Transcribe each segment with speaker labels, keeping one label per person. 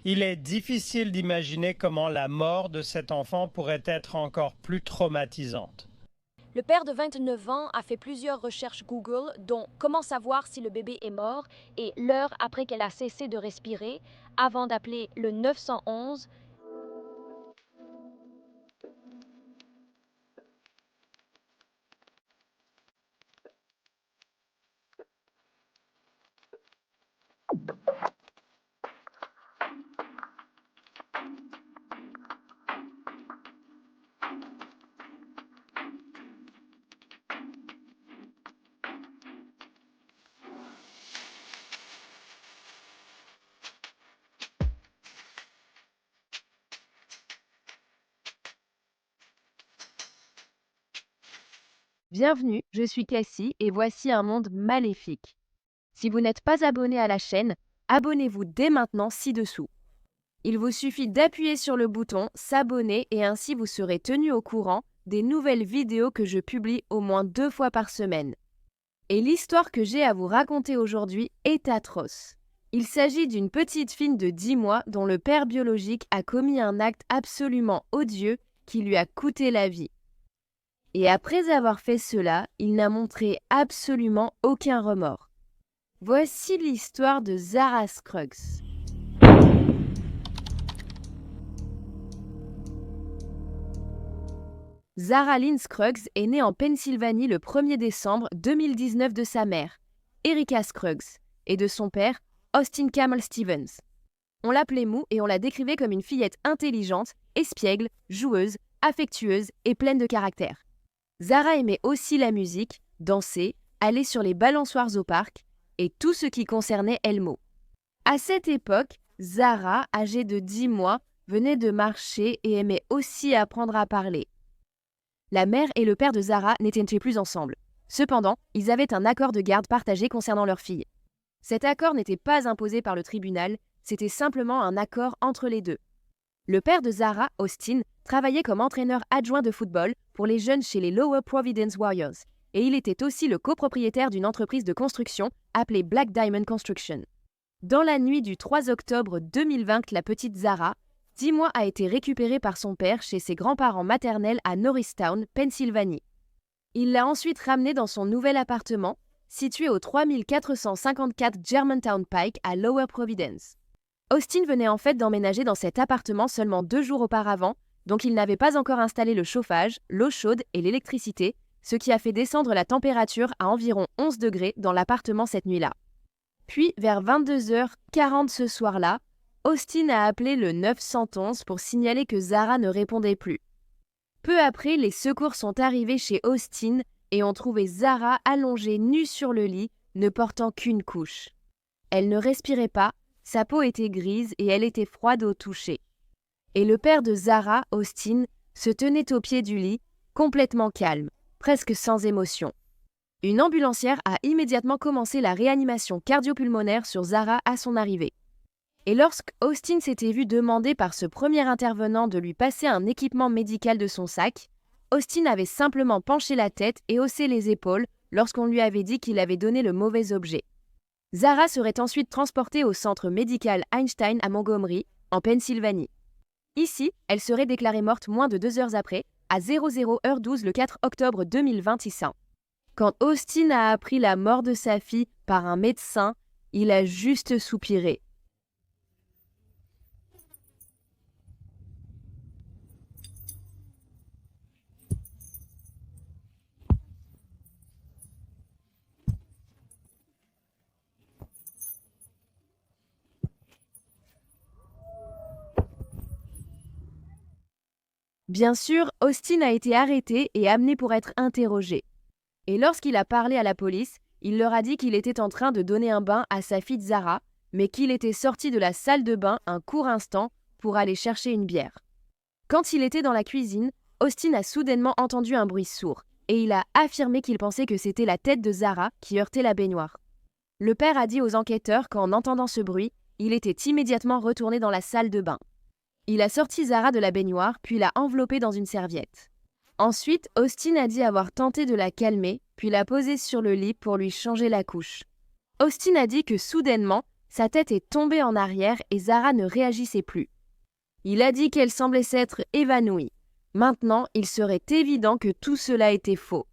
Speaker 1: Il est difficile d'imaginer comment la mort de cet enfant pourrait être encore plus traumatisante.
Speaker 2: Le père de 29 ans a fait plusieurs recherches Google, dont comment savoir si le bébé est mort et l'heure après qu'elle a cessé de respirer, avant d'appeler le 911.
Speaker 3: Bienvenue, je suis Cassie et voici un monde maléfique. Si vous n'êtes pas abonné à la chaîne, abonnez-vous dès maintenant ci-dessous. Il vous suffit d'appuyer sur le bouton s'abonner et ainsi vous serez tenu au courant des nouvelles vidéos que je publie au moins 2 fois par semaine. Et l'histoire que j'ai à vous raconter aujourd'hui est atroce. Il s'agit d'une petite fille de 10 mois dont le père biologique a commis un acte absolument odieux qui lui a coûté la vie. Et après avoir fait cela, il n'a montré absolument aucun remords. Voici l'histoire de Zara Scruggs. Zara Lynn Scruggs est née en Pennsylvanie le 1er décembre 2019 de sa mère, Erica Scruggs, et de son père, Austin Camel Stevens. On l'appelait Mou et on la décrivait comme une fillette intelligente, espiègle, joueuse, affectueuse et pleine de caractère. Zara aimait aussi la musique, danser, aller sur les balançoires au parc et tout ce qui concernait Elmo. À cette époque, Zara, âgée de 10 mois, venait de marcher et aimait aussi apprendre à parler. La mère et le père de Zara n'étaient plus ensemble. Cependant, ils avaient un accord de garde partagé concernant leur fille. Cet accord n'était pas imposé par le tribunal, c'était simplement un accord entre les deux. Le père de Zara, Austin, travaillait comme entraîneur adjoint de football pour les jeunes chez les Lower Providence Warriors, et il était aussi le copropriétaire d'une entreprise de construction appelée Black Diamond Construction. Dans la nuit du 3 octobre 2020, la petite Zara, 10 mois, a été récupérée par son père chez ses grands-parents maternels à Norristown, Pennsylvanie. Il l'a ensuite ramenée dans son nouvel appartement, situé au 3454 Germantown Pike à Lower Providence. Austin venait en fait d'emménager dans cet appartement seulement 2 jours auparavant, donc il n'avait pas encore installé le chauffage, l'eau chaude et l'électricité, ce qui a fait descendre la température à environ 11 degrés dans l'appartement cette nuit-là. Puis, vers 22h40 ce soir-là, Austin a appelé le 911 pour signaler que Zara ne répondait plus. Peu après, les secours sont arrivés chez Austin et ont trouvé Zara allongée nue sur le lit, ne portant qu'une couche. Elle ne respirait pas, sa peau était grise et elle était froide au toucher. Et le père de Zara, Austin, se tenait au pied du lit, complètement calme, presque sans émotion. Une ambulancière a immédiatement commencé la réanimation cardio-pulmonaire sur Zara à son arrivée. Et lorsque Austin s'était vu demander par ce premier intervenant de lui passer un équipement médical de son sac, Austin avait simplement penché la tête et haussé les épaules lorsqu'on lui avait dit qu'il avait donné le mauvais objet. Zara serait ensuite transportée au centre médical Einstein à Montgomery, en Pennsylvanie. Ici, elle serait déclarée morte moins de 2 heures après, à 00h12 le 4 octobre 2021. Quand Austin a appris la mort de sa fille par un médecin, il a juste soupiré. Bien sûr, Austin a été arrêté et amené pour être interrogé. Et lorsqu'il a parlé à la police, il leur a dit qu'il était en train de donner un bain à sa fille Zara, mais qu'il était sorti de la salle de bain un court instant pour aller chercher une bière. Quand il était dans la cuisine, Austin a soudainement entendu un bruit sourd, et il a affirmé qu'il pensait que c'était la tête de Zara qui heurtait la baignoire. Le père a dit aux enquêteurs qu'en entendant ce bruit, il était immédiatement retourné dans la salle de bain. Il a sorti Zara de la baignoire, puis l'a enveloppée dans une serviette. Ensuite, Austin a dit avoir tenté de la calmer, puis l'a posée sur le lit pour lui changer la couche. Austin a dit que soudainement, Sa tête est tombée en arrière et Zara ne réagissait plus. Il a dit qu'elle semblait s'être évanouie. Maintenant, il serait évident que tout cela était faux.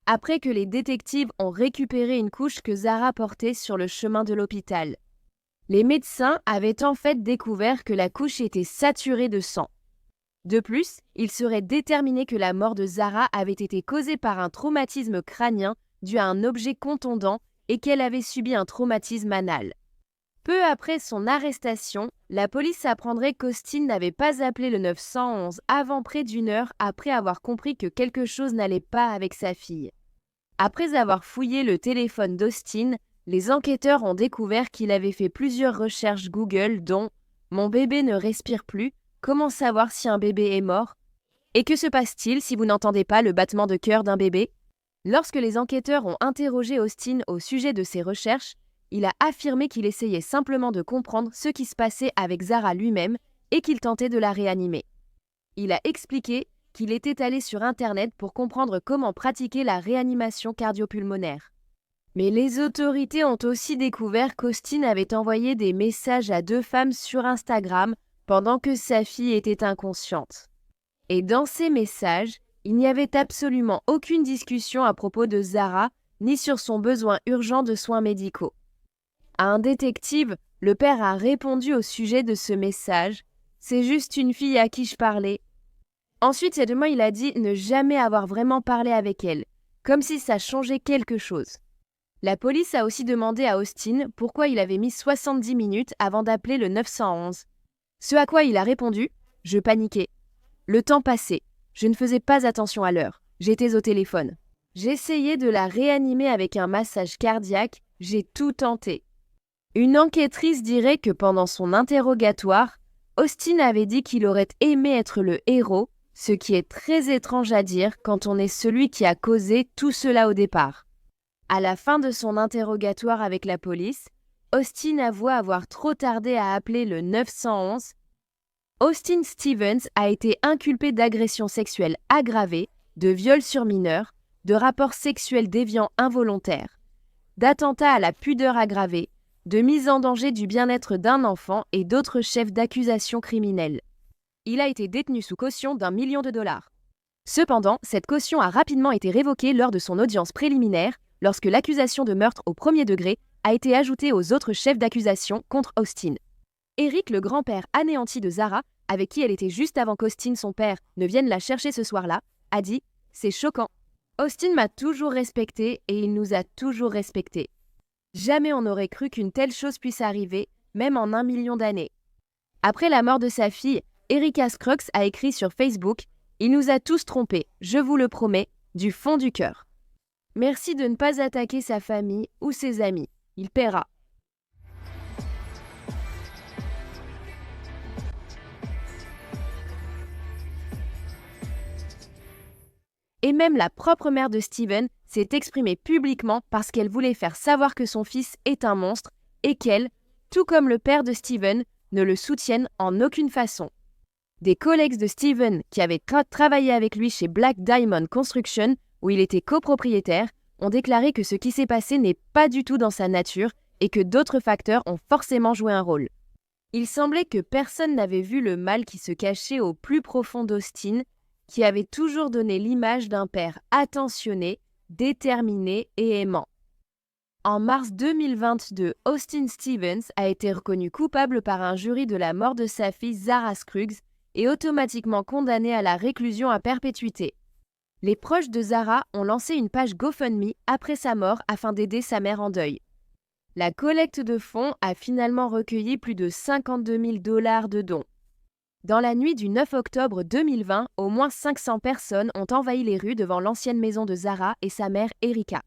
Speaker 3: Après que les détectives ont récupéré une couche que Zara portait sur le chemin de l'hôpital. Les médecins avaient en fait découvert que la couche était saturée de sang. De plus, ils seraient déterminés que la mort de Zara avait été causée par un traumatisme crânien dû à un objet contondant et qu'elle avait subi un traumatisme anal. Peu après son arrestation, la police apprendrait qu'Austin n'avait pas appelé le 911 avant près d'une heure après avoir compris que quelque chose n'allait pas avec sa fille. Après avoir fouillé le téléphone d'Austin, les enquêteurs ont découvert qu'il avait fait plusieurs recherches Google dont « Mon bébé ne respire plus, comment savoir si un bébé est mort ?» Et que se passe-t-il si vous n'entendez pas le battement de cœur d'un bébé ? Lorsque les enquêteurs ont interrogé Austin au sujet de ses recherches, il a affirmé qu'il essayait simplement de comprendre ce qui se passait avec Zara lui-même et qu'il tentait de la réanimer. Il a expliqué qu'il était allé sur Internet pour comprendre comment pratiquer la réanimation cardiopulmonaire. Mais les autorités ont aussi découvert qu'Austin avait envoyé des messages à 2 femmes sur Instagram pendant que sa fille était inconsciente. Et dans ces messages, il n'y avait absolument aucune discussion à propos de Zara, ni sur son besoin urgent de soins médicaux. À un détective, le père a répondu au sujet de ce message « C'est juste une fille à qui je parlais ». Ensuite, cette fois, il a dit ne jamais avoir vraiment parlé avec elle, comme si ça changeait quelque chose. La police a aussi demandé à Austin pourquoi il avait mis 70 minutes avant d'appeler le 911. Ce à quoi il a répondu « Je paniquais. Le temps passait. Je ne faisais pas attention à l'heure. J'étais au téléphone. J'essayais de la réanimer avec un massage cardiaque. J'ai tout tenté. » Une enquêtrice dirait que pendant son interrogatoire, Austin avait dit qu'il aurait aimé être le héros, ce qui est très étrange à dire quand on est celui qui a causé tout cela au départ. À la fin de son interrogatoire avec la police, Austin avoue avoir trop tardé à appeler le 911. Austin Stevens a été inculpé d'agression sexuelle aggravée, de viol sur mineur, de rapports sexuels déviants involontaires, d'attentat à la pudeur aggravée, de mise en danger du bien-être d'un enfant et d'autres chefs d'accusation criminels. Il a été détenu sous caution d'1 million de dollars. Cependant, cette caution a rapidement été révoquée lors de son audience préliminaire, lorsque l'accusation de meurtre au premier degré a été ajoutée aux autres chefs d'accusation contre Austin. Eric, le grand-père anéanti de Zara, avec qui elle était juste avant qu'Austin, son père, ne vienne la chercher ce soir-là, a dit « C'est choquant. Austin m'a toujours respecté et il nous a toujours respectés. Jamais on n'aurait cru qu'une telle chose puisse arriver, même en 1 million d'années. » Après la mort de sa fille, Erika Scruggs a écrit sur Facebook « Il nous a tous trompés, je vous le promets, du fond du cœur. Merci de ne pas attaquer sa famille ou ses amis. Il paiera. » Et même la propre mère de Steven s'est exprimée publiquement parce qu'elle voulait faire savoir que son fils est un monstre et qu'elle, tout comme le père de Steven, ne le soutienne en aucune façon. Des collègues de Steven qui avaient travaillé avec lui chez Black Diamond Construction, où il était copropriétaire, ont déclaré que ce qui s'est passé n'est pas du tout dans sa nature et que d'autres facteurs ont forcément joué un rôle. Il semblait que personne n'avait vu le mal qui se cachait au plus profond d'Austin, qui avait toujours donné l'image d'un père attentionné, déterminé et aimant. En mars 2022, Austin Stevens a été reconnu coupable par un jury de la mort de sa fille Zara Scruggs et automatiquement condamné à la réclusion à perpétuité. Les proches de Zara ont lancé une page GoFundMe après sa mort afin d'aider sa mère en deuil. La collecte de fonds a finalement recueilli plus de 52 000 $ de dons. Dans la nuit du 9 octobre 2020, au moins 500 personnes ont envahi les rues devant l'ancienne maison de Zara et sa mère Erika.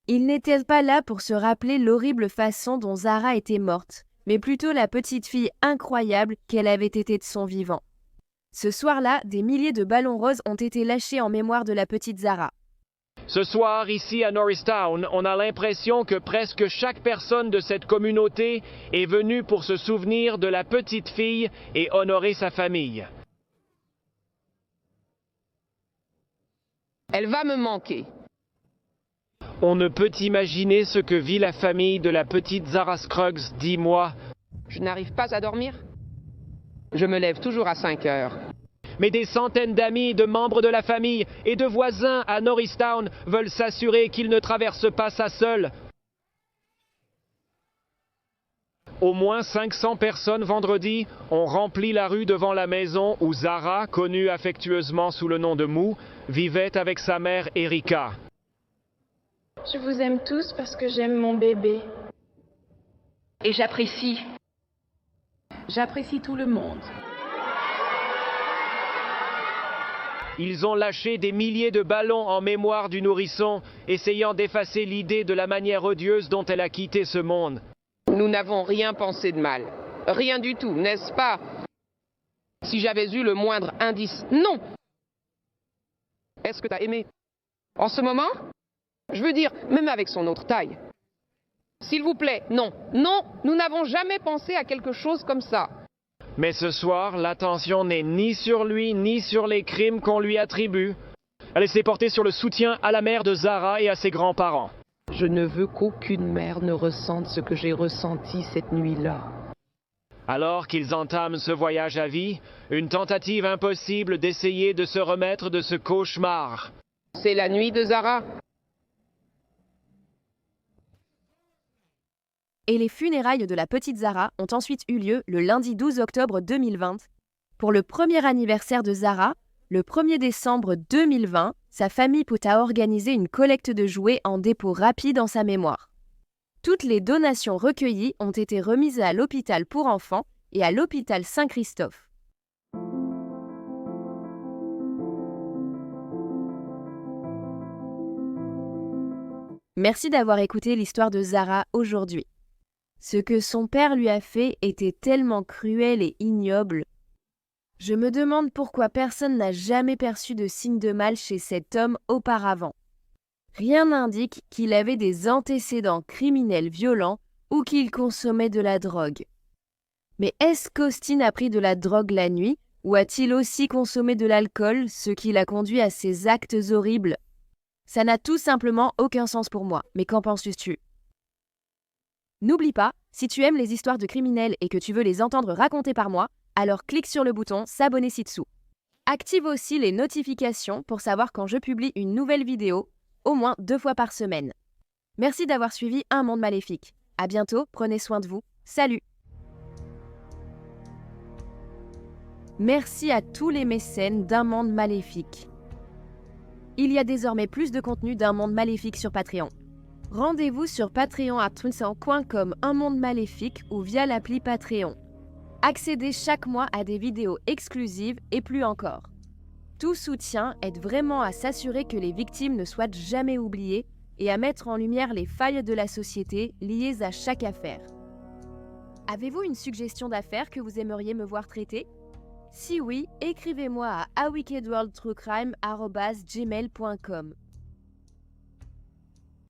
Speaker 3: Ils n'étaient pas là pour se rappeler l'horrible façon dont Zara était morte, mais plutôt la petite fille incroyable qu'elle avait été de son vivant. Ce soir-là, des milliers de ballons roses ont été lâchés en mémoire de la petite Zara.
Speaker 4: Ce soir, ici à Norristown, on a l'impression que presque chaque personne de cette communauté est venue pour se souvenir de la petite fille et honorer sa famille.
Speaker 5: Elle va me manquer.
Speaker 4: On ne peut imaginer ce que vit la famille de la petite Zara Scruggs, dis-moi.
Speaker 5: Je n'arrive pas à dormir. Je me lève toujours à 5 heures.
Speaker 4: Mais des centaines d'amis, de membres de la famille et de voisins à Norristown veulent s'assurer qu'ils ne traversent pas ça seuls. Au moins 500 personnes vendredi ont rempli la rue devant la maison où Zara, connue affectueusement sous le nom de Mou, vivait avec sa mère Erika.
Speaker 6: Je vous aime tous parce que j'aime mon bébé.
Speaker 5: Et j'apprécie tout le monde.
Speaker 4: Ils ont lâché des milliers de ballons en mémoire du nourrisson, essayant d'effacer l'idée de la manière odieuse dont elle a quitté ce monde.
Speaker 5: Nous n'avons rien pensé de mal. Rien du tout, n'est-ce pas? Si j'avais eu le moindre indice, non. Est-ce que t'as aimé? En ce moment? Je veux dire, même avec son autre taille. S'il vous plaît, non. Non, nous n'avons jamais pensé à quelque chose comme ça.
Speaker 4: Mais ce soir, l'attention n'est ni sur lui, ni sur les crimes qu'on lui attribue. Elle s'est portée sur le soutien à la mère de Zara et à ses grands-parents.
Speaker 5: Je ne veux qu'aucune mère ne ressente ce que j'ai ressenti cette nuit-là.
Speaker 4: Alors qu'ils entament ce voyage à vie, une tentative impossible d'essayer de se remettre de ce cauchemar.
Speaker 5: C'est la nuit de Zara.
Speaker 3: Et les funérailles de la petite Zara ont ensuite eu lieu le lundi 12 octobre 2020. Pour le premier anniversaire de Zara, le 1er décembre 2020, sa famille a organisé une collecte de jouets en dépôt rapide en sa mémoire. Toutes les donations recueillies ont été remises à l'hôpital pour enfants et à l'hôpital Saint-Christophe. Merci d'avoir écouté l'histoire de Zara aujourd'hui. Ce que son père lui a fait était tellement cruel et ignoble. Je me demande pourquoi personne n'a jamais perçu de signe de mal chez cet homme auparavant. Rien n'indique qu'il avait des antécédents criminels violents ou qu'il consommait de la drogue. Mais est-ce qu'Austin a pris de la drogue la nuit ou a-t-il aussi consommé de l'alcool, ce qui l'a conduit à ces actes horribles? Ça n'a tout simplement aucun sens pour moi, mais qu'en penses-tu? N'oublie pas, si tu aimes les histoires de criminels et que tu veux les entendre racontées par moi, alors clique sur le bouton s'abonner ci-dessous. Active aussi les notifications pour savoir quand je publie une nouvelle vidéo, au moins 2 fois par semaine. Merci d'avoir suivi Un Monde Maléfique. À bientôt, prenez soin de vous. Salut! Merci à tous les mécènes d'Un Monde Maléfique. Il y a désormais plus de contenu d'Un Monde Maléfique sur Patreon. Rendez-vous sur patreon@twinsan.com Un Monde Maléfique ou via l'appli Patreon. Accédez chaque mois à des vidéos exclusives et plus encore. Tout soutien aide vraiment à s'assurer que les victimes ne soient jamais oubliées et à mettre en lumière les failles de la société liées à chaque affaire. Avez-vous une suggestion d'affaire que vous aimeriez me voir traiter? Si oui, écrivez-moi à awickedworldtruecrime@gmail.com.